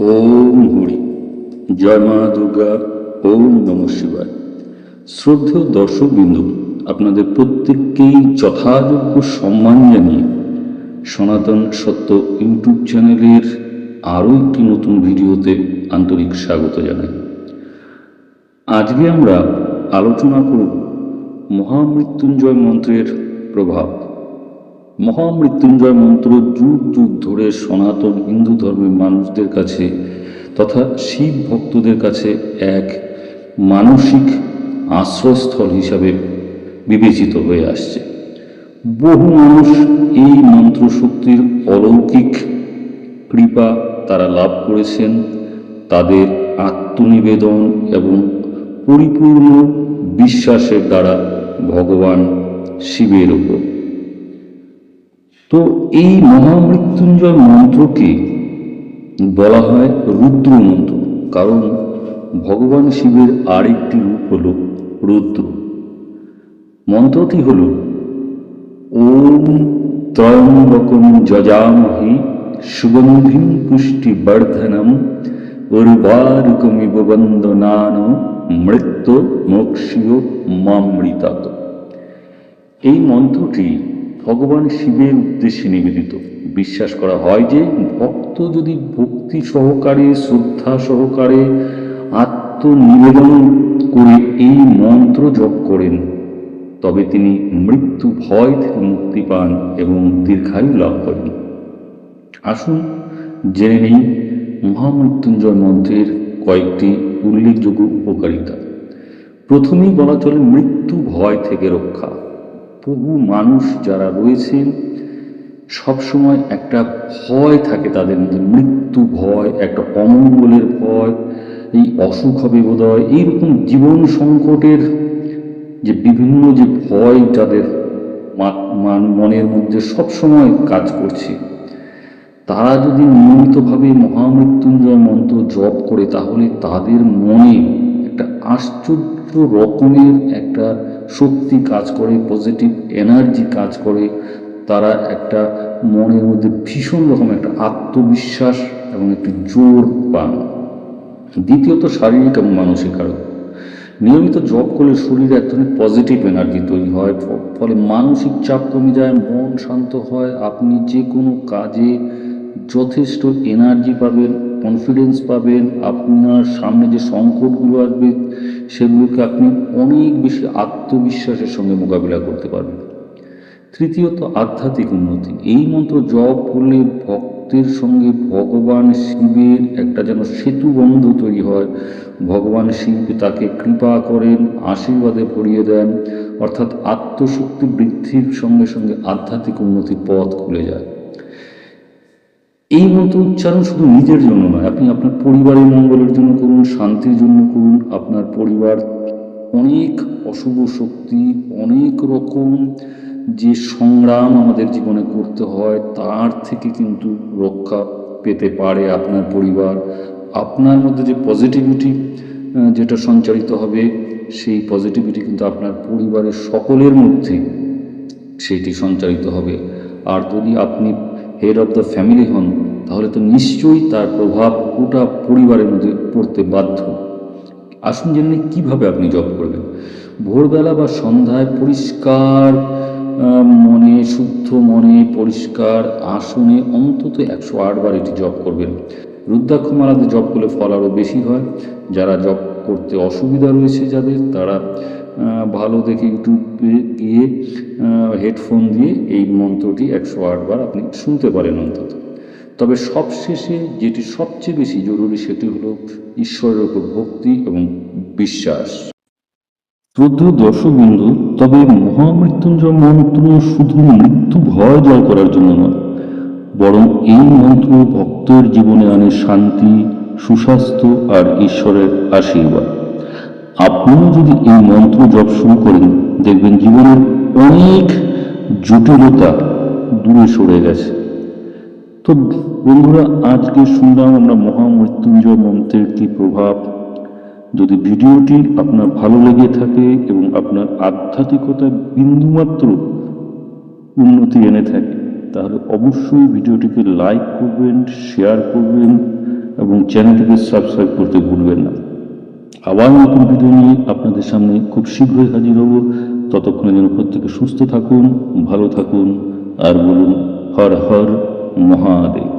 ওম হরি, জয় মা দুর্গা। ওম নম শিবায়। শ্রদ্ধেয় দর্শকবৃন্দ, আপনাদের প্রত্যেককেই যথাযোগ্য সম্মান জানিয়ে সনাতন সত্য ইউটিউব চ্যানেলের আরও একটি নতুন ভিডিওতে আন্তরিক স্বাগত জানাই। আজকে আমরা আলোচনা করব মহামৃত্যুঞ্জয় মন্ত্রের প্রভাব। মহামৃত্যুঞ্জয় মন্ত্র যুগ যুগ ধরে সনাতন হিন্দু ধর্মের মানুষদের কাছে তথা শিব ভক্তদের কাছে এক মানসিক আশ্রয়স্থল হিসাবে বিবেচিত হয়ে আসছে। বহু মানুষ এই মন্ত্রশক্তির অলৌকিক কৃপা তারা লাভ করেছেন তাদের আত্মনিবেদন এবং পরিপূর্ণ বিশ্বাসের দ্বারা ভগবান শিবের উপর। তো এই মহামৃত্যুঞ্জয় মন্ত্রকে বলা হয় রুদ্র মন্ত্র, কারণ ভগবান শিবের আরেকটি রূপ হল রুদ্র। মন্ত্রটি হল ওম ত্রয়ম্বকম যজামহি সুগন্ধিম পুষ্টিবর্ধনম উর্বারুকমিব বন্দনানো মৃত্যু মোক্ষীয় মামৃতাত। এই মন্ত্রটি ভগবান শিবের উদ্দেশ্যে নিবেদিত। বিশ্বাস করা হয় যে ভক্ত যদি ভক্তি সহকারে শ্রদ্ধা সহকারে আত্মনিবেদন করে এই মন্ত্র জপ করেন তবে তিনি মৃত্যু ভয় থেকে মুক্তি পান এবং দীর্ঘায়ু লাভ করেন। আসুন জেনে নেই মহামৃত্যুঞ্জয় মন্ত্রের কয়েকটি উল্লেখযোগ্য উপকারিতা। প্রথমেই বলা চলে মৃত্যু ভয় থেকে রক্ষা। বহু মানুষ যারা রয়েছেন সবসময় একটা ভয় থাকে তাদের মধ্যে, মৃত্যু ভয়, একটা অমঙ্গলের ভয়, এই অসুখ হবে বোধহয়, এইরকম জীবন সংকটের যে বিভিন্ন যে ভয় যাদের মনের মধ্যে সবসময় কাজ করছে, তারা যদি নিয়মিতভাবে মহামৃত্যুঞ্জয় মন্ত্র জপ করে তাহলে তাদের মনে একটা আশ্চর্য রকমের একটা শক্তি কাজ করে, পজিটিভ এনার্জি কাজ করে। তারা একটা মনের মধ্যে ভীষণ রকম একটা আত্মবিশ্বাস এবং একটি জোর পান। দ্বিতীয়ত শারীরিক এবং মানসিক কারণ। নিয়মিত জপ করলে শরীরে এক ধরনের পজিটিভ এনার্জি তৈরি হয়, ফলে মানসিক চাপ কমে যায়, মন শান্ত হয়, আপনি যে কোনো কাজে যথেষ্ট এনার্জি পাবেন, কনফিডেন্স পাবেন, আপনার সামনে যে সংকটগুলো আসবে সেগুলোকে আপনি অনেক বেশি আত্মবিশ্বাসের সঙ্গে মোকাবিলা করতে পারবেন। তৃতীয়ত আধ্যাত্মিক উন্নতি। এই মন্ত্র জপ করলে ভক্তের সঙ্গে ভগবান শিবের একটা যেন সেতু বন্ধ তৈরি হয়। ভগবান শিব তাকে কৃপা করেন, আশীর্বাদে ভরিয়ে দেন, অর্থাৎ আত্মশক্তি বৃদ্ধির সঙ্গে সঙ্গে আধ্যাত্মিক উন্নতির পথ খুলে যায়। এই মন্ত্র উচ্চারণ শুধু নিজের জন্য নয়, আপনি আপনার পরিবারের মঙ্গলের জন্য করুন, শান্তির জন্য করুন। আপনার পরিবার অনেক অশুভ শক্তি, অনেক রকম যে সংগ্রাম আমাদের জীবনে করতে হয় তার থেকে কিন্তু রক্ষা পেতে পারে আপনার পরিবার। আপনার মধ্যে যে পজিটিভিটি যেটা সঞ্চারিত হবে সেই পজিটিভিটি কিন্তু আপনার পরিবারের সকলের মধ্যে সেইটি সঞ্চারিত হবে। আর যদি আপনি হেড অফ দ্য ফ্যামিলি হন তাহলে তো নিশ্চয়ই তার প্রভাব গোটা পরিবারের মধ্যে পড়তে বাধ্য। আসুন জেনে কিভাবে আপনি জপ করবেন। ভোরবেলা বা সন্ধ্যায় পরিষ্কার মনে, শুদ্ধ মনে, পরিষ্কার আসনে অন্তত 108 বার এটি জপ করবেন। রুদ্রাক্ষমালাতে জপ করলে ফল আরও বেশি হয়। যারা জপ করতে অসুবিধা রয়েছে যাদের, তারা ভালো দেখে ইউটিউবে গিয়ে হেডফোন দিয়ে এই মন্ত্রটি 108 বার আপনি শুনতে পারেন অন্তত। তবে সবশেষে যেটি সবচেয়ে বেশি জরুরি সেটি হলো ঈশ্বরের উপর ভক্তি এবং বিশ্বাস। শ্রদ্ধেয় দর্শকবৃন্দু, তবে মহামৃত্যুঞ্জয় মন্ত্র শুধু মৃত্যু ভয় জয় করার জন্য নয়, বরং এই মন্ত্র ভক্তের জীবনে আনে শান্তি, সুস্বাস্থ্য আর ঈশ্বরের আশীর্বাদ। আপনিও যদি এই মন্ত্র জপ শুরু করেন দেখবেন জীবনের অনেক জটিলতা দূরে সরে গেছে। তো বন্ধুরা, আজকে শুনলাম আমরা মহামৃত্যুঞ্জয় মন্ত্রের কি প্রভাব। যদি ভিডিওটি আপনার ভালো লেগে থাকে এবং আপনার আধ্যাত্মিকতায় বিন্দুমাত্র উন্নতি এনে থাকে তাহলে অবশ্যই ভিডিওটিকে লাইক করবেন, শেয়ার করবেন এবং চ্যানেলটিকে সাবস্ক্রাইব করতে ভুলবেন না। আবার নতুন ভিডিও নিয়ে আপনাদের সামনে খুব শীঘ্রই হাজির হব। ততক্ষণে যেন প্রত্যেকে সুস্থ থাকুন, ভালো থাকুন, আর বলুন হর হর মহাদেব।